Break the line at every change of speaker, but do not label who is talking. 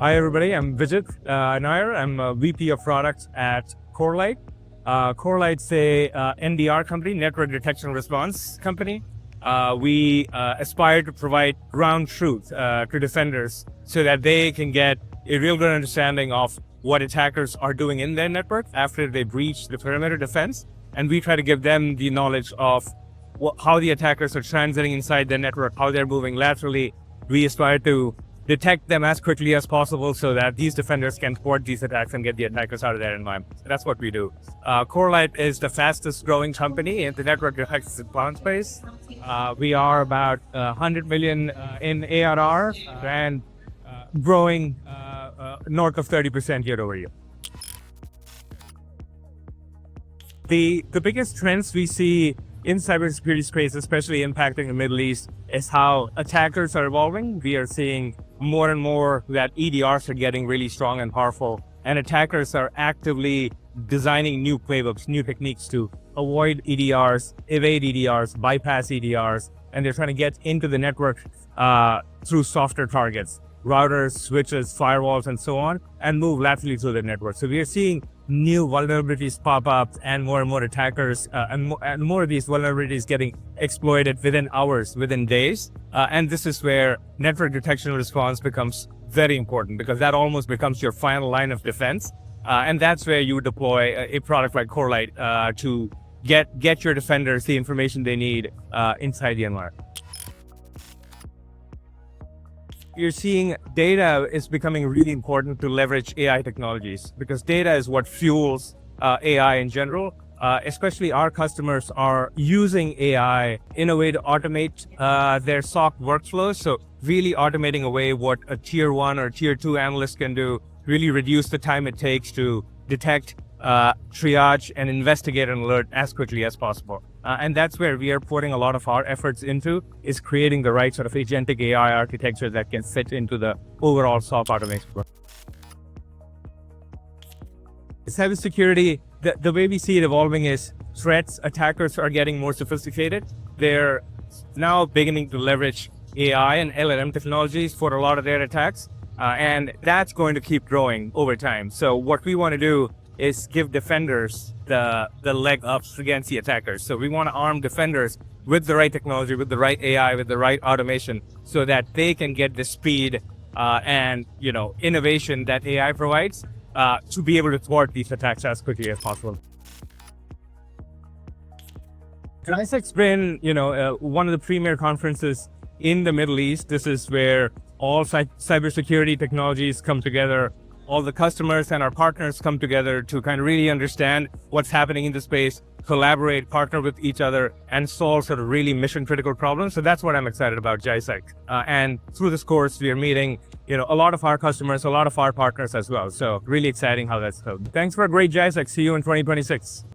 Hi everybody, I'm Vijit Nair. I'm a VP of Product at Corelight. Corelight's a NDR company, Network Detection and Response company. We aspire to provide ground truth to defenders so that they can get a real good understanding of what attackers are doing in their network after they breach the perimeter defense. And we try to give them the knowledge of how the attackers are transiting inside their network, how they're moving laterally. We aspire to detect them as quickly as possible so that these defenders can thwart these attacks and get the attackers out of their environment. That's what we do. Corelight is the fastest growing company in the network detection and response space. We are about 100 million in ARR and growing north of 30% year over year. The biggest trends we see in cybersecurity space, especially impacting the Middle East, is how attackers are evolving. We are seeing more and more that EDRs are getting really strong and powerful, and attackers are actively designing new playbooks, new techniques to avoid EDRs, evade EDRs, bypass EDRs, and they're trying to get into the network through softer targets, routers, switches, firewalls, and so on, and move laterally through the network. So we are seeing new vulnerabilities pop up and more attackers and more of these vulnerabilities getting exploited within hours, within days. And this is where network detection and response becomes very important, because that almost becomes your final line of defense. And that's where you deploy a product like Corelight to get your defenders the information they need inside the environment. You're seeing data is becoming really important to leverage AI technologies, because data is what fuels AI in general. Especially our customers are using AI in a way to automate their SOC workflows. So really automating away what a tier 1 or tier 2 analyst can do, really reduce the time it takes to detect, triage, and investigate and alert as quickly as possible. And that's where we are putting a lot of our efforts into, is creating the right sort of agentic AI architecture that can fit into the overall SOC automation. Cybersecurity, the way we see it evolving is threats, attackers are getting more sophisticated. They're now beginning to leverage AI and LLM technologies for a lot of their attacks. And that's going to keep growing over time. So what we want to do is give defenders the leg ups against the attackers. So we want to arm defenders with the right technology, with the right AI, with the right automation, so that they can get the speed and innovation that AI provides to be able to thwart these attacks as quickly as possible. GISEC's been one of the premier conferences in the Middle East. This is where all cybersecurity technologies come together. All the customers and our partners come together to kind of really understand what's happening in the space, collaborate, partner with each other, and solve sort of really mission critical problems. So that's what I'm excited about GISEC. And through this course, we are meeting a lot of our customers, a lot of our partners as well. So really exciting how that's going. Thanks for a great GISEC. See you in 2026.